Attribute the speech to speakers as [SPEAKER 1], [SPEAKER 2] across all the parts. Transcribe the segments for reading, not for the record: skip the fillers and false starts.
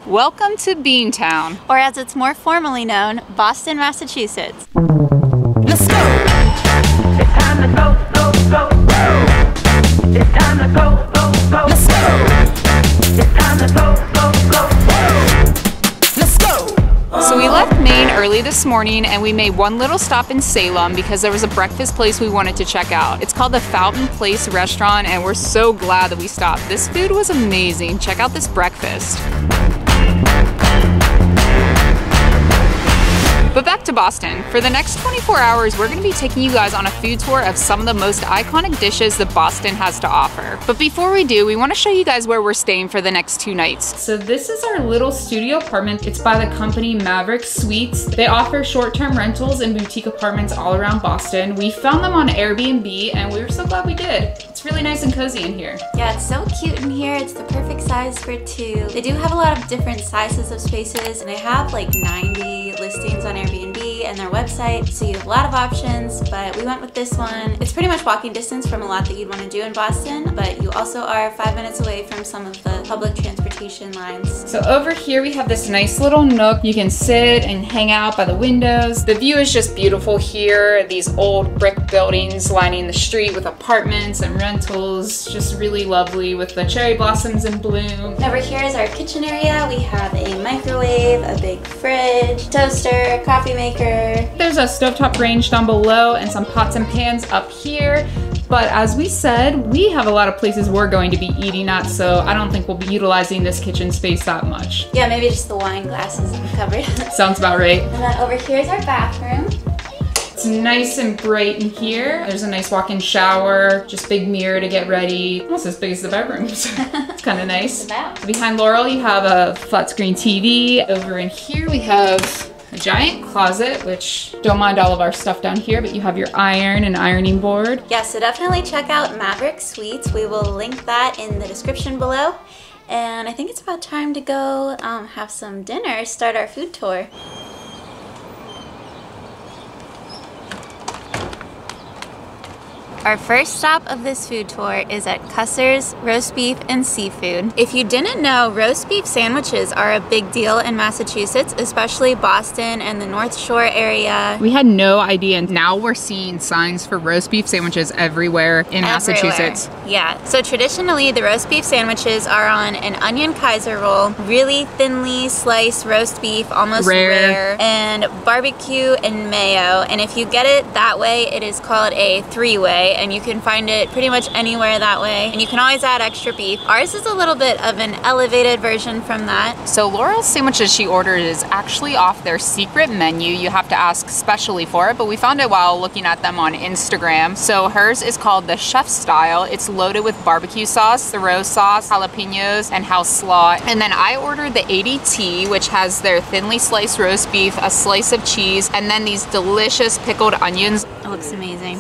[SPEAKER 1] Welcome to Beantown,
[SPEAKER 2] or as it's more formally known, Boston, Massachusetts.
[SPEAKER 3] Let's go! It's time to go, go, go. It's time to go, go, go. Let's go! It's time to go, go, go. Let's go!
[SPEAKER 1] So we left Maine early this morning and we made one little stop in Salem because there was a breakfast place we wanted to check out. It's called the Fountain Place Restaurant and we're so glad that we stopped. This food was amazing. Check out this breakfast. But back to Boston. For the next 24 hours, we're gonna be taking you guys on a food tour of some of the most iconic dishes that Boston has to offer. But before we do, we wanna show you guys where we're staying for the next 2 nights. So this is our little studio apartment. It's by the company Maverick Suites. They offer short-term rentals and boutique apartments all around Boston. We found them on Airbnb and we were so glad we did. It's really nice and cozy in here.
[SPEAKER 2] Yeah, it's so cute in here. It's the perfect size for 2. They do have a lot of different sizes of spaces and they have like 90 listings on Airbnb and their website, so you have a lot of options, but we went with this one. It's pretty much walking distance from a lot that you'd want to do in Boston, but you also are 5 minutes away from some of the public transportation lines.
[SPEAKER 1] So over here we have this nice little nook. You can sit and hang out by the windows. The view is just beautiful here. These old brick buildings lining the street with apartments and rentals. Just really lovely with the cherry blossoms in bloom.
[SPEAKER 2] Over here is our kitchen area. We have a microwave, a big fridge, toaster, coffee maker.
[SPEAKER 1] There's a stovetop range down below and some pots and pans up here. But as we said, we have a lot of places we're going to be eating at, so I don't think we'll be utilizing this kitchen space that much.
[SPEAKER 2] Yeah, maybe just the wine glasses in the cupboard.
[SPEAKER 1] Sounds about right.
[SPEAKER 2] And then over here is our bathroom.
[SPEAKER 1] It's nice and bright in here. There's a nice walk-in shower, just big mirror to get ready. Almost as big as the bedrooms. It's kind of nice. Behind Laurel, you have a flat screen TV. Over in here, we have a giant closet, which don't mind all of our stuff down here, but you have your iron and ironing board.
[SPEAKER 2] Yeah, so definitely check out Maverick Suites. We will link that in the description below. And I think it's about time to go have some dinner, start our food tour. Our first stop of this food tour is at Custer's Roast Beef and Seafood. If you didn't know, roast beef sandwiches are a big deal in Massachusetts, especially Boston and the North Shore area.
[SPEAKER 1] We had no idea, and now we're seeing signs for roast beef sandwiches everywhere in Massachusetts.
[SPEAKER 2] Yeah, so traditionally the roast beef sandwiches are on an onion Kaiser roll, really thinly sliced roast beef, almost rare, and barbecue and mayo. And if you get it that way, it is called a 3-way. And you can find it pretty much anywhere that way. And you can always add extra beef. Ours is a little bit of an elevated version from that.
[SPEAKER 1] So Laurel's sandwiches she ordered is actually off their secret menu. You have to ask specially for it, but we found it while looking at them on Instagram. So hers is called the chef style. It's loaded with barbecue sauce, thoreau sauce, jalapenos, and house slaw. And then I ordered the 80T, which has their thinly sliced roast beef, a slice of cheese, and then these delicious pickled onions.
[SPEAKER 2] It looks amazing.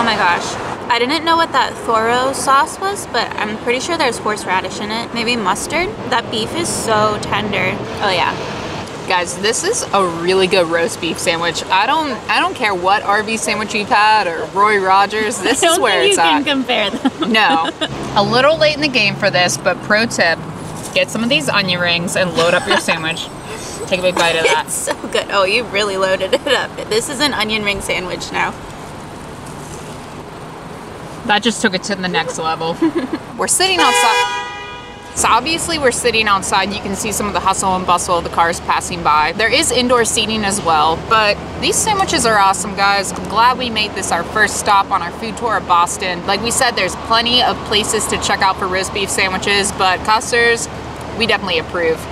[SPEAKER 2] Oh my gosh. I didn't know what that thoreau sauce was, but I'm pretty sure there's horseradish in it. Maybe mustard? That beef is so tender. Oh yeah.
[SPEAKER 1] Guys, this is a really good roast beef sandwich. I don't care what RV sandwich you've had or Roy Rogers. This is where it's at.
[SPEAKER 2] I don't think you can compare them.
[SPEAKER 1] No. A little late in the game for this, but pro tip, get some of these onion rings and load up your sandwich. Take a big bite of that.
[SPEAKER 2] It's so good. Oh, you really loaded it up. This is an onion ring sandwich now.
[SPEAKER 1] That just took it to the next level. We're sitting outside. So obviously we're sitting outside. You can see some of the hustle and bustle of the cars passing by. There is indoor seating as well, but these sandwiches are awesome, guys. I'm glad we made this our first stop on our food tour of Boston. Like we said, there's plenty of places to check out for roast beef sandwiches, but Custer's, we definitely approve.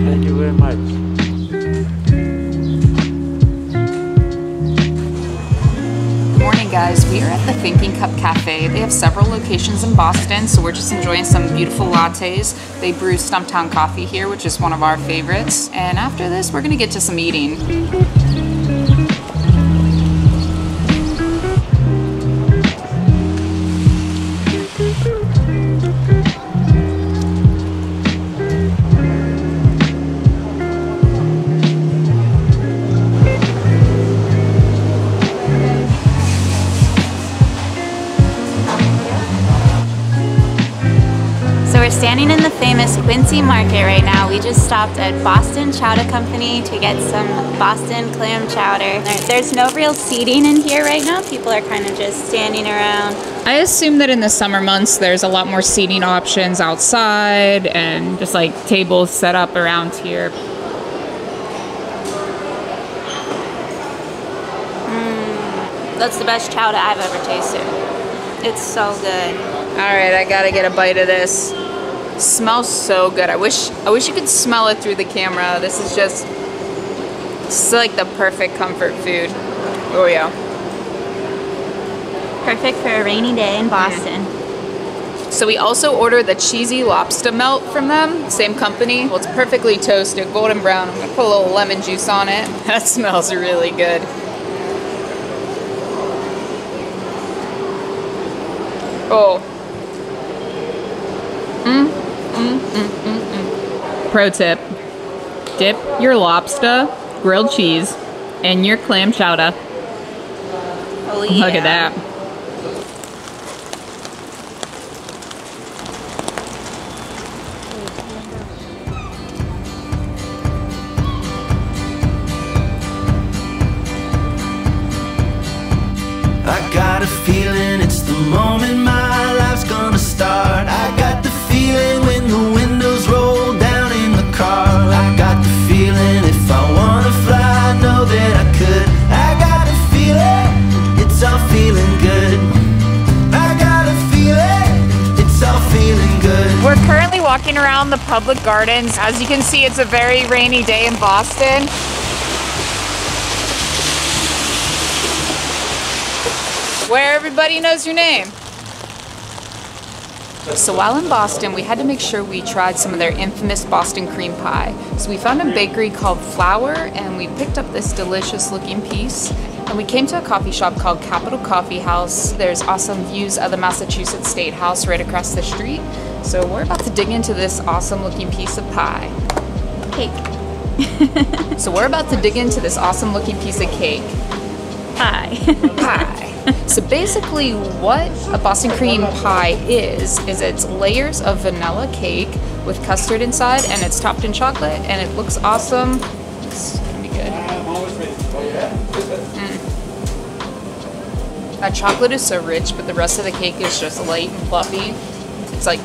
[SPEAKER 4] Thank you very much.
[SPEAKER 1] Thinking Cup Cafe. They have several locations in Boston, so we're just enjoying some beautiful lattes. They brew Stumptown coffee here, which is one of our favorites. And after this, we're gonna get to some eating.
[SPEAKER 2] We're standing in the famous Quincy Market right now. We just stopped at Boston Chowder Company to get some Boston clam chowder. There's no real seating in here right now. People are kind of just standing around.
[SPEAKER 1] I assume that in the summer months there's a lot more seating options outside and just like tables set up around here.
[SPEAKER 2] That's the best chowder I've ever tasted. It's so good.
[SPEAKER 1] All right, I gotta get a bite of this. Smells so good. I wish you could smell it through the camera. This is like the perfect comfort food. Oh yeah.
[SPEAKER 2] Perfect for a rainy day in Boston.
[SPEAKER 1] So we also ordered the cheesy lobster melt from them, same company. Well, it's perfectly toasted, golden brown. I'm gonna put a little lemon juice on it. That smells really good. Oh. Pro tip, dip your lobster, grilled cheese, and your clam chowder.
[SPEAKER 2] Oh yeah.
[SPEAKER 1] Look at that.
[SPEAKER 4] I got a feeling it's the moment my life's gonna start. I got the feeling when the windows roll down in the car. I got the feeling if I wanna fly, I know that I could. I got a feeling, it's all feeling good. I got a feeling, it's all feeling good.
[SPEAKER 1] We're currently walking around the public gardens. As you can see, it's a very rainy day in Boston. Where everybody knows your name. So while in Boston, we had to make sure we tried some of their infamous Boston cream pie. So we found a bakery called Flower, and we picked up this delicious looking piece. And we came to a coffee shop called Capitol Coffee House. There's awesome views of the Massachusetts State House right across the street. So we're about to dig into this awesome looking piece of pie.
[SPEAKER 2] Cake.
[SPEAKER 1] So we're about to dig into this awesome looking piece of cake.
[SPEAKER 2] Pie.
[SPEAKER 1] Pie. So basically what a Boston cream pie is it's layers of vanilla cake with custard inside, and it's topped in chocolate, and it looks awesome. It's gonna be good. That chocolate is so rich, but the rest of the cake is just light and fluffy. It's like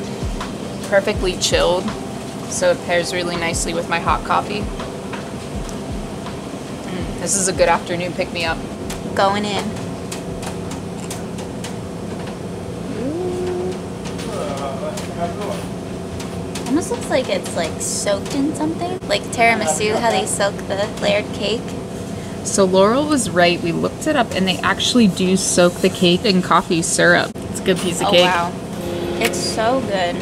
[SPEAKER 1] perfectly chilled, so it pairs really nicely with my hot coffee. This is a good afternoon pick-me-up.
[SPEAKER 2] Going in. Almost looks like it's like soaked in something. Like tiramisu, how they soak the layered cake.
[SPEAKER 1] So Laurel was right. We looked it up, and they actually do soak the cake in coffee syrup. It's a good piece of cake.
[SPEAKER 2] Wow. It's so good.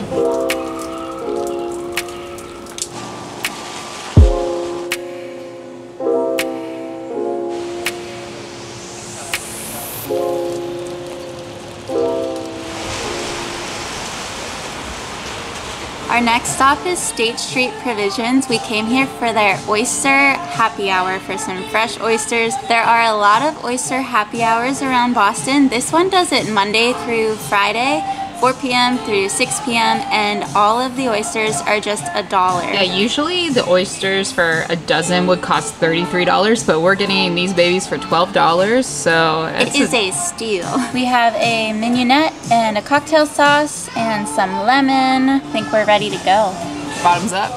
[SPEAKER 2] Our next stop is State Street Provisions. We came here for their oyster happy hour for some fresh oysters. There are a lot of oyster happy hours around Boston. This one does it Monday through Friday, 4 p.m. through 6 p.m. and all of the oysters are just $1.
[SPEAKER 1] Yeah, usually the oysters for a dozen would cost $33, but we're getting these babies for $12, so
[SPEAKER 2] it is a steal. We have a mignonette and a cocktail sauce and some lemon. I think we're ready to go.
[SPEAKER 1] Bottoms up.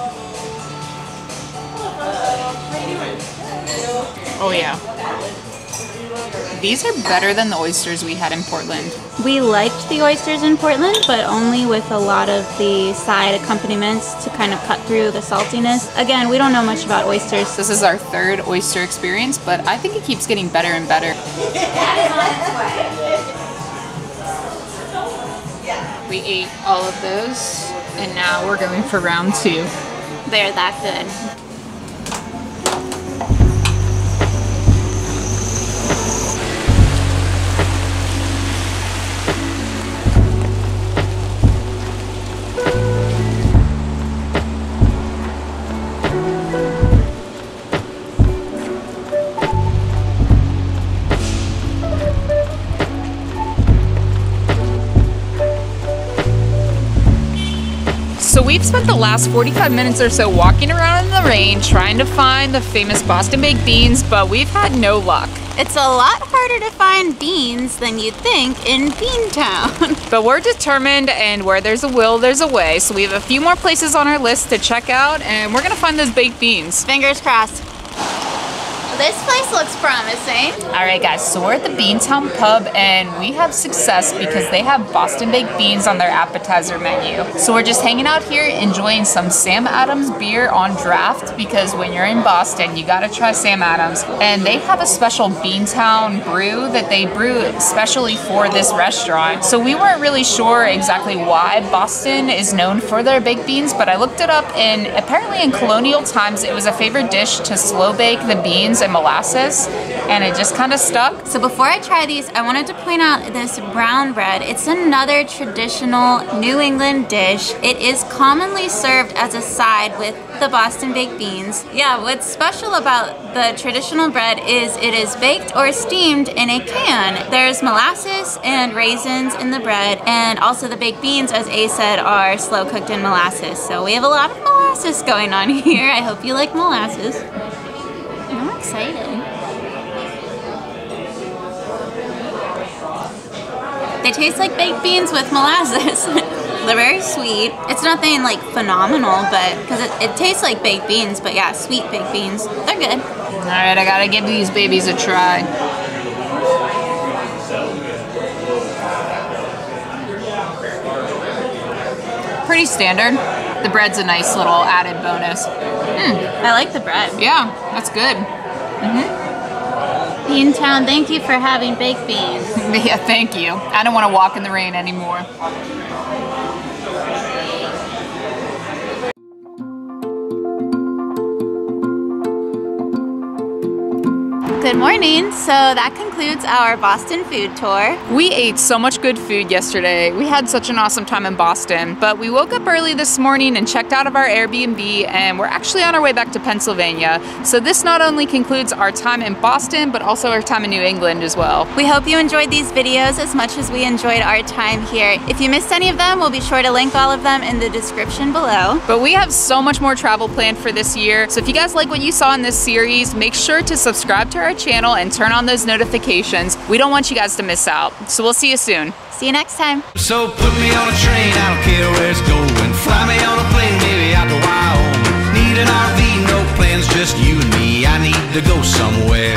[SPEAKER 1] Oh yeah. These are better than the oysters we had in Portland.
[SPEAKER 2] We liked the oysters in Portland, but only with a lot of the side accompaniments to kind of cut through the saltiness. Again, we don't know much about oysters.
[SPEAKER 1] This is our third oyster experience, but I think it keeps getting better and better. We ate all of those, and now we're going for round 2.
[SPEAKER 2] They're that good.
[SPEAKER 1] So we've spent the last 45 minutes or so walking around in the rain trying to find the famous Boston baked beans, but we've had no luck.
[SPEAKER 2] It's a lot harder to find beans than you'd think in Beantown.
[SPEAKER 1] But we're determined, and where there's a will, there's a way. So we have a few more places on our list to check out, and we're gonna find those baked beans.
[SPEAKER 2] Fingers crossed. This place looks promising.
[SPEAKER 1] All right, guys, so we're at the Beantown Pub, and we have success because they have Boston baked beans on their appetizer menu. So we're just hanging out here enjoying some Sam Adams beer on draft, because when you're in Boston, you gotta try Sam Adams. And they have a special Beantown brew that they brew especially for this restaurant. So we weren't really sure exactly why Boston is known for their baked beans, but I looked it up, and apparently in colonial times, it was a favorite dish to slow bake the beans and molasses, and it just kind of stuck.
[SPEAKER 2] So before I try these, I wanted to point out this brown bread. It's another traditional New England dish. It is commonly served as a side with the Boston baked beans. Yeah, what's special about the traditional bread is it is baked or steamed in a can. There's molasses and raisins in the bread, and also the baked beans, as A said, are slow cooked in molasses. So we have a lot of molasses going on here. I hope you like molasses. I'm excited. They taste like baked beans with molasses. They're very sweet. It's nothing like phenomenal, but because it tastes like baked beans, but yeah, sweet baked beans. They're good.
[SPEAKER 1] All right, I gotta give these babies a try. Pretty standard. The bread's a nice little added bonus.
[SPEAKER 2] I like the bread.
[SPEAKER 1] Yeah, that's good.
[SPEAKER 2] Beantown, thank you for having baked beans.
[SPEAKER 1] Yeah, thank you. I don't want to walk in the rain anymore.
[SPEAKER 2] Good morning. So that concludes our Boston food tour.
[SPEAKER 1] We ate so much good food yesterday. We had such an awesome time in Boston, but we woke up early this morning and checked out of our Airbnb, and we're actually on our way back to Pennsylvania. So this not only concludes our time in Boston, but also our time in New England as well.
[SPEAKER 2] We hope you enjoyed these videos as much as we enjoyed our time here. If you missed any of them, we'll be sure to link all of them in the description below.
[SPEAKER 1] But we have so much more travel planned for this year. So if you guys like what you saw in this series, make sure to subscribe to our channel and turn on those notifications. We don't want you guys to miss out. So we'll see you soon.
[SPEAKER 2] See you next time.
[SPEAKER 4] So put me on a train, I don't care where it's going. Fly me on a plane, maybe out to Wyoming. Need an RV, no plans, just you and me. I need to go somewhere.